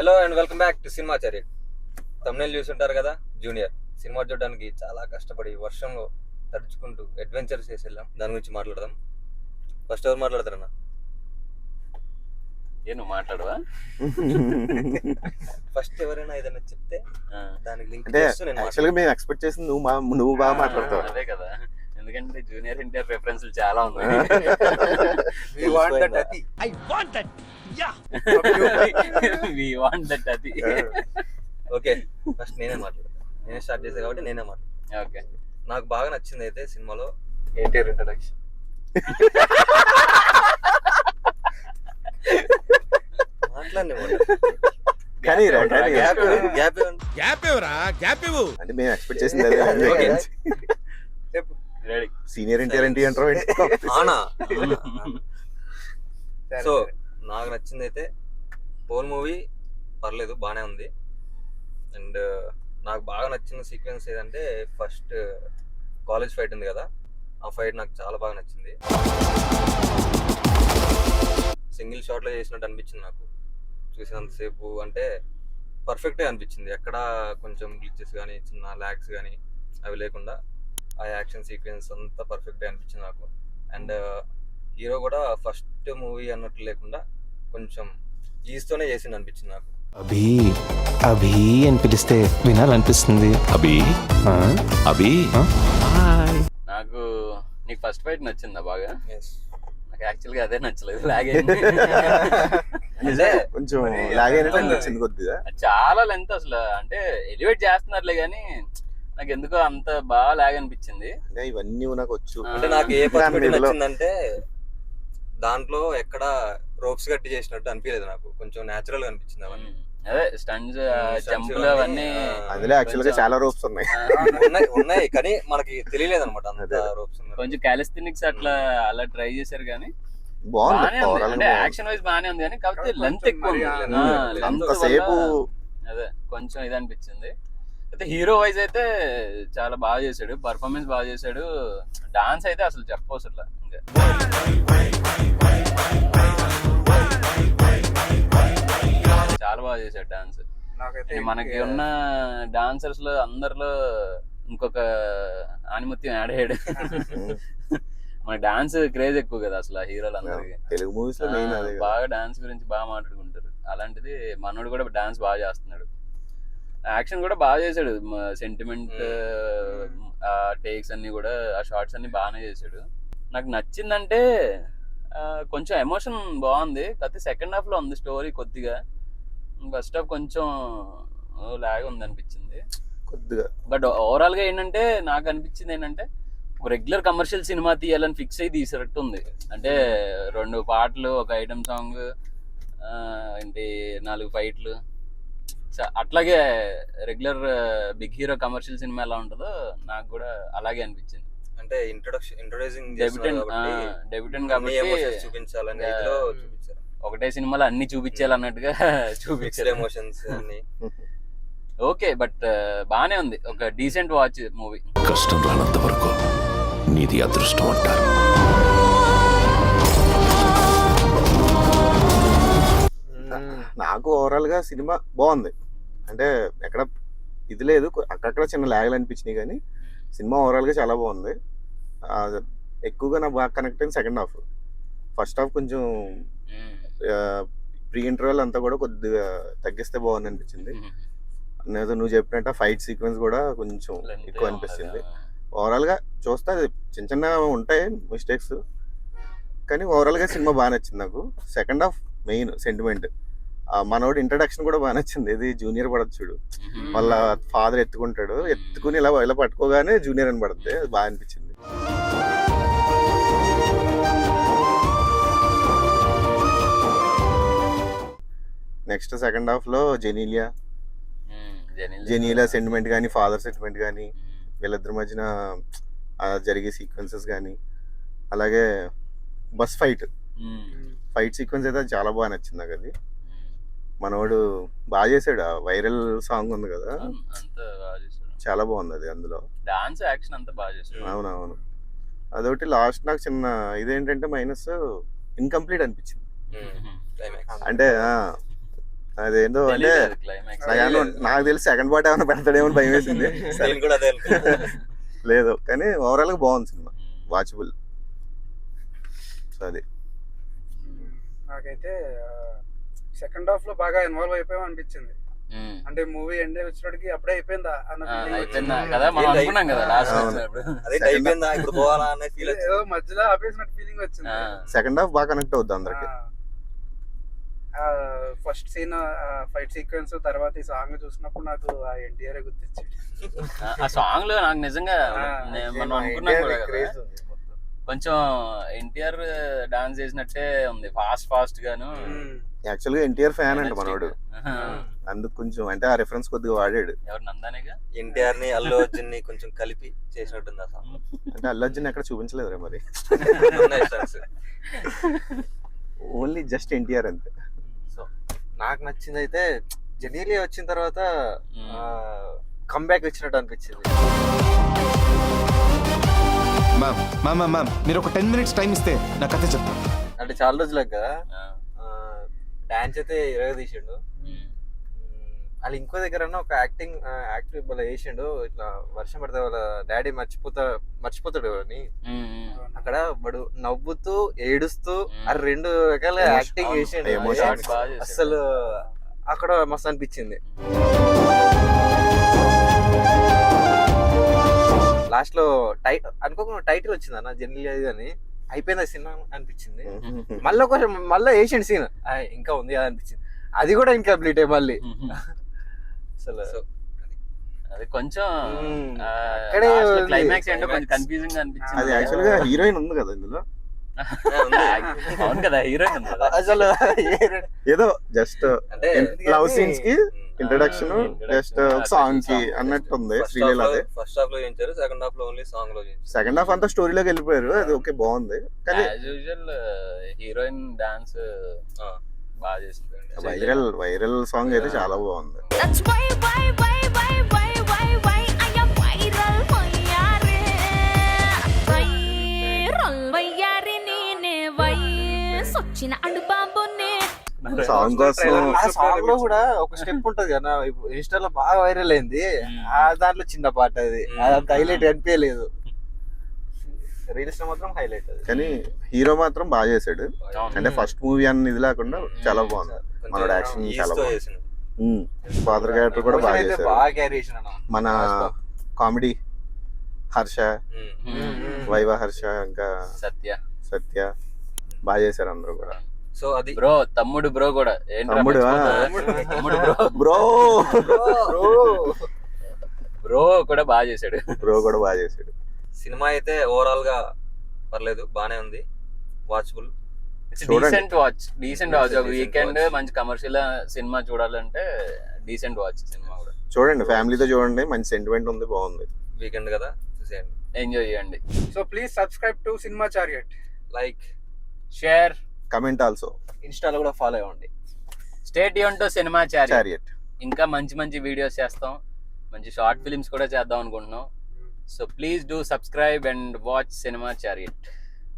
Hello and welcome back to Cinemachari. తమిళ చూస్తుంటారు కదా, జూనియర్ సినిమా చూడడానికి చాలా కష్టపడి వర్షంలో తడుచుకుంటూ అడ్వెంచర్స్ చేసి వెళ్ళాం. దాని గురించి మాట్లాడదాం. ఫస్ట్ ఎవరు మాట్లాడతారన్న? నువ్వు మాట్లాడవా? ఫస్ట్ ఎవరైనా ఏదైనా చెప్తే దానికి లింక్ అంటే యాక్చువల్గా మేము ఎక్స్పెక్ట్ చేసింది నువ్వు బాగా మాట్లాడతావు. అదే కదా, ఎందుకంటే జూనియర్ ఎన్టీఆర్ రెఫరెన్స్లు చాలా ఉన్నాయి. ఓకే, ఫస్ట్ నేనే మాట్లాడతాను. నేనే స్టార్ట్ చేసా కాబట్టి నేనే మాట్లాడతాను. ఓకే, నాకు బాగా నచ్చింది అయితే సినిమాలో ఎన్టీఆర్ ఇంట్రడక్షన్. అంటే మేము ఎక్స్పెక్ట్ చేసింది అదే. సీనియర్ ఎన్టీఆర్ అంటారు. సో నాకు నచ్చింది అయితే హోల్ మూవీ పర్లేదు, బాగానే ఉంది. అండ్ నాకు బాగా నచ్చిన సీక్వెన్స్ ఏదంటే ఫస్ట్ కాలేజ్ ఫైట్ ఉంది కదా, ఆ ఫైట్ నాకు చాలా బాగా నచ్చింది. సింగిల్ షాట్లో చేసినట్టు అనిపించింది నాకు చూసినంతసేపు. అంటే పర్ఫెక్ట్గా అనిపించింది, ఎక్కడ కొంచెం గ్లిచెస్ కానీ చిన్న ల్యాగ్స్ కానీ అవి లేకుండా ఆ యాక్షన్ సీక్వెన్స్ అంతా పర్ఫెక్ట్గా అనిపించింది నాకు. అండ్ హీరో కూడా ఫస్ట్ మూవీ అన్నట్లు లేకుండా కొంచెం ఈజీతోనే చేసింది అనిపించింది నాకు. అభి అభి అని పిలిస్తే వినాలనిపిస్తుంది. అభి అభి. నాకు నీకు ఫస్ట్ ఫైట్ నచ్చిందా బాగా? నాకు యాక్చువల్గా అదే నచ్చలేదు, లాగ్ కొంచెం లాగ్ అయినట్టు నచ్చింది కొద్దిగా. చాలా లెంత్ అసలు, అంటే ఎలివేట్ చేస్తున్నారులే కానీ నాకు ఎందుకో అంత బాగా లాగ్ అనిపించింది. అంటే ఇవన్నీ నాకు వచ్చు. అంటే నాకు ఏ పర్స్పెక్టివ్ నచ్చిందంటే దాంట్లో ఎక్కడ రోప్స్ కట్టి చేసినట్టు అనిపించలేదు నాకు, కొంచెం నేచురల్ గా అనిపించింది అవన్నీ. అదే స్టంట్స్, జంపులు అవన్నీ. అందులో యాక్చువల్ గా చాలా రోప్స్ ఉన్నాయి ఉన్నాయి కానీ మనకి తెలియలేదు అనమాట అంత రోప్స్. కొంచెం కాలిస్థెనిక్స్ అట్లా అలా ట్రై చేశారు కానీ బాగుంది. అంటే యాక్షన్ వైజ్ బాగానే ఉంది కానీ కాకపోతే లెంత్ ఎక్కువ ఉంది. అదే కొంచెం ఇది అనిపించింది. అయితే హీరో వైజ్ అయితే చాలా బాగా చేశాడు, పర్ఫార్మెన్స్ బాగా చేశాడు. డాన్స్ అయితే అసలు చెప్పవసరం, చాలా బాగా చేశాడు డాన్స్. మనకి ఉన్న డాన్సర్స్ లో అందరిలో ఇంకొక ఆనిముత్యం యాడ్ అయ్యాడు. మన డాన్స్ క్రేజ్ ఎక్కువ కదా అసలు హీరోలు అందరికి. తెలుగు మూవీస్ లో బాగా డాన్స్ గురించి బాగా మాట్లాడుకుంటారు. అలాంటిది మనోడు కూడా డాన్స్ బాగా చేస్తున్నాడు. యాక్షన్ కూడా బాగా చేశాడు, సెంటిమెంట్ ఆ టేక్స్ అన్ని కూడా, ఆ షార్ట్స్ అన్ని బాగానే చేశాడు. నాకు నచ్చిందంటే కొంచెం ఎమోషన్ బాగుంది, కాకపోతే సెకండ్ హాఫ్ లో ఉంది స్టోరీ కొద్దిగా. ఫస్ట్ హాఫ్ కొంచెం లాగ్ ఉంది అనిపించింది కొద్దిగా. బట్ ఓవరాల్ గా ఏంటంటే నాకు అనిపించింది ఏంటంటే ఒక రెగ్యులర్ కమర్షియల్ సినిమా తీయాలని ఫిక్స్ అయ్యి తీసినట్టు ఉంది. అంటే 2 పాటలు, ఒక ఐటమ్ సాంగ్, ఏంటి 4 ఫైట్లు, అట్లాగే regular big hero commercial cinema ఎలా ఉంటుందో నాకు కూడా అలాగే అనిపించింది. అంటే ఇంట్రొడ్యూసింగ్ డెబ్యూటెంట్ కాబట్టి చూపించాలని ఒకటే సినిమాలో అన్ని చూపించాలన్నట్టుగా చూపించారు ఎమోషన్స్ అన్ని. ఓకే, బట్ బానే ఉంది, ఒక డీసెంట్ వాచ్ మూవీ. కష్టం రానంత వరకు నీది అదృష్టం అంటారు. నాకు ఓవరాల్ గా సినిమా బాగుంది. అంటే ఎక్కడ ఇది లేదు, అక్కడక్కడ చిన్న ల్యాగ్లు అనిపించినాయి కానీ సినిమా ఓవరాల్ గా చాలా బాగుంది. ఎక్కువగా నాకు బాగా కనెక్ట్ అయింది సెకండ్ హాఫ్. ఫస్ట్ హాఫ్ కొంచెం ప్రీ ఇంటర్వెల్ అంతా కూడా కొద్దిగా తగ్గిస్తే బాగుంది అనిపించింది. నేను నువ్వు చెప్పినట్టు ఫైట్ సీక్వెన్స్ కూడా కొంచెం ఎక్కువ అనిపిస్తుంది. ఓవరాల్ గా చూస్తే చిన్న చిన్న ఉంటాయి మిస్టేక్స్, కానీ ఓవరాల్ గా సినిమా బాగా నచ్చింది నాకు. సెకండ్ హాఫ్ మెయిన్ సెంటిమెంట్, మనోడు ఇంట్రడక్షన్ కూడా బాగా నచ్చింది. ఇది జూనియర్ పడదు చూడు, వాళ్ళ ఫాదర్ ఎత్తుకుంటాడు, ఎత్తుకుని ఇలా పట్టుకోగానే జూనియర్ అని పడుతుంది, అది బాగా అనిపించింది. నెక్స్ట్ సెకండ్ హాఫ్ లో జెనీలియా సెంటిమెంట్ కానీ, ఫాదర్ సెంటిమెంట్ కానీ, వీళ్ళిద్దరి మధ్యన జరిగే సీక్వెన్సెస్ కానీ, అలాగే బస్ ఫైట్ సీక్వెన్స్ అయితే చాలా బాగా నచ్చింది నాకు. అది మనోడు బాగా చేశాడు. వైరల్ సాంగ్ ఉంది కదా, చాలా బాగుంది అది. అందులో డాన్స్, యాక్షన్ అంతా బాగా చేశాడు. అవునవును. అదొకటి లాస్ట్ నాకు చిన్న ఇదేంటంటే మైనస్, ఇన్కంప్లీట్ అనిపించింది. అంటే అదేంటో అంటే క్లైమాక్స్ నాకు తెలిసి సెకండ్ పార్ట్ ఏమైనా పెడతాడేమో అని భయం వేసింది. సరే, నేను కూడా అదే అనుకున్నా. లేదు కానీ ఓవరాల్ గా బాగుంది సినిమా, వాచబుల్. సో అది నాకైతే సెకండ్ హాఫ్ లో బాగా ఇన్వాల్వ్ అయిపోయాం అనిపించింది. అంటే మూవీ ఎండ్ వచ్చినప్పటికి అప్పుడే అయిపోయిందా అన్న feeling అయిపోయిందా వచ్చింది. కదా మనం అనుకున్నాం కదా లాస్ట్ అవును. అదే అయిపోయిందా ఇప్పుడు పోవాలా అనే ఫీల్ ఏదో మధ్యలో ఆపేసినట్టు ఫీలింగ్ వచ్చింది. సెకండ్ హాఫ్ బాగా కనెక్ట్ అవుద్ది అందరికి. ఫస్ట్ సీన్ ఫైట్ సీక్వెన్స్ తర్వాత ఈ సాంగ్ చూసినప్పుడు నాకు ఆ ఎన్టీఆర్ గుర్తించాడు. ఆ సాంగ్ లో నాకు నిజంగా మనం అనుకున్నాం కూడా కదా, కొంచెం ఎన్టీఆర్ డాన్స్ చేసినట్టే ఉంది, ఫాస్ట్ గాను. యాక్చువల్ గా ఎన్టీఆర్ ఫ్యాన్ అండి మనోడు, అందుకు కొంచెం అంటే ఆ రిఫరెన్స్ కొద్దిగా వాడాడు. ఎవరు నందానేగా ఎన్టీఆర్ ని అల్లు అర్జున్ ని కొంచెం కలిపి చేసినట్టుంది ఆ సాంగ్. అంటే అల్లు అర్జున్ ఎక్కడ చూపించలేదు మరి, ఓన్లీ జస్ట్ ఎన్టీఆర్ అంతే. సో నాకు నచ్చింది అయితే జెనీలి వచ్చిన తర్వాత కంబ్యాక్ ఇచ్చినట్టు అనిపించింది. మ్యామ్ మీరు ఒక 10 minutes టైం ఇస్తే నా కథ చెప్తా. అంటే చాలా రోజులకు కదా డాన్స్ అయితే ఇరగ తీసిండు. వాళ్ళు ఇంకో దగ్గర ఒక యాక్టివ్ భలే వేసిండు. ఇట్లా వర్షం పడితే వాళ్ళ డాడీ మర్చిపోతాడు అని అక్కడ వాడు నవ్వుతూ ఏడుస్తూ ఆ 2 రకాల యాక్టింగ్ చేసిండు. Emotions. అసలు అక్కడ మస్తు అనిపించింది. లాస్ట్ లో అనుకోకుండా టైటిల్ వచ్చింది అన్న జనరల్ అని అయిపోయింది సినిమా అనిపించింది. మళ్ళీ వేసిండు సీన్ ఇంకా ఉంది అది అనిపించింది. అది కూడా ఇన్కంప్లీట్ మళ్ళీ అసలు అది కొంచెం అక్కడే క్లైమాక్స్ ఏంటో కొంచెం కన్ఫ్యూజింగ్ గా అనిపించింది. అది యాక్చువల్ గా హీరోయిన్ ఉంది కదా ఇందులో, అవును కదా హీరోయిన్ ఉంది కదా. అసలు ఏదో జస్ట్ అంటే లవ్ సీన్స్ కి ఇంట్రడక్షన్, జస్ట్ ఒక సాంగ్ కి అన్నట్టు ఉంది శ్రీలీల. అదే ఫస్ట్ హాఫ్ లో చేయించారు, సెకండ్ హాఫ్ లో ఓన్లీ సాంగ్ లో చేయించారు. సెకండ్ హాఫ్ అంతా స్టోరీలోకి వెళ్ళిపోయారు, అది ఓకే బాగుంది. కానీ యాజ్ యూజువల్ హీరోయిన్ డాన్స్ బాగా చేసింది. వైరల్ సాంగ్ అయితే చాలా బాగుంది. That's why I am viral moyare moyare nene sochina andu babune song కోసం ఆ సాంగ్ లో కూడా ఒక స్టెప్ ఉంటది కదా ఇన్స్టాలో బాగా వైరల్ అయింది. ఆ దాంట్లో చిన్న పాట అది అంత హైలైట్ అనిపించలేదు. రీల్స్ లో మాత్రం హైలైట్ అది. కానీ హీరో మాత్రం బాగా చేశాడు. అంటే ఫస్ట్ మూవీ అన్న ఇది లేకుండా చాలా బాగుంది. మనోడు యాక్షన్ చాలా బాగుంది. ఫాదర్ క్యారెక్టర్ కూడా బాగా అయితే చేశారు. బాగా క్యారీ చేసిన మన కామెడీ హర్ష, వైవ హర్ష, ఇంకా సత్య బాగా చేశారు అందరూ కూడా. సో అది బ్రో తమ్ముడు బ్రో కూడా తమ్ముడు బ్రో బ్రో కూడా బాగా చేశాడు. బ్రో కూడా బాగా చేశాడు. సినిమా అయితే ఓవరాల్ గా పర్లేదు, బానే ఉంది, వాచబుల్. డీసెంట్ వాచ్ ఒక వీకెండ్ మంచి కమర్షియల్ సినిమా చూడాలంటే డీసెంట్ వాచ్ సినిమా కూడా చూడండి, ఫ్యామిలీతో చూడండి, మంచి సెంటిమెంట్ ఉంది, బాగుంది. వీకెండ్ కదా, చూసేయండి, ఎంజాయ్ చేయండి. So please subscribe to cinema chariot, like, share, comment also, ఇన్స్టాలో కూడా ఫాలో అవ్వండి. Stay tune to cinema chariot. ఇంకా మంచి వీడియోస్ చేస్తాం, మంచి షార్ట్ ఫిలిమ్స్ కూడా చేద్దాం అనుకుంటున్నాం. So please do subscribe and watch cinema chariot.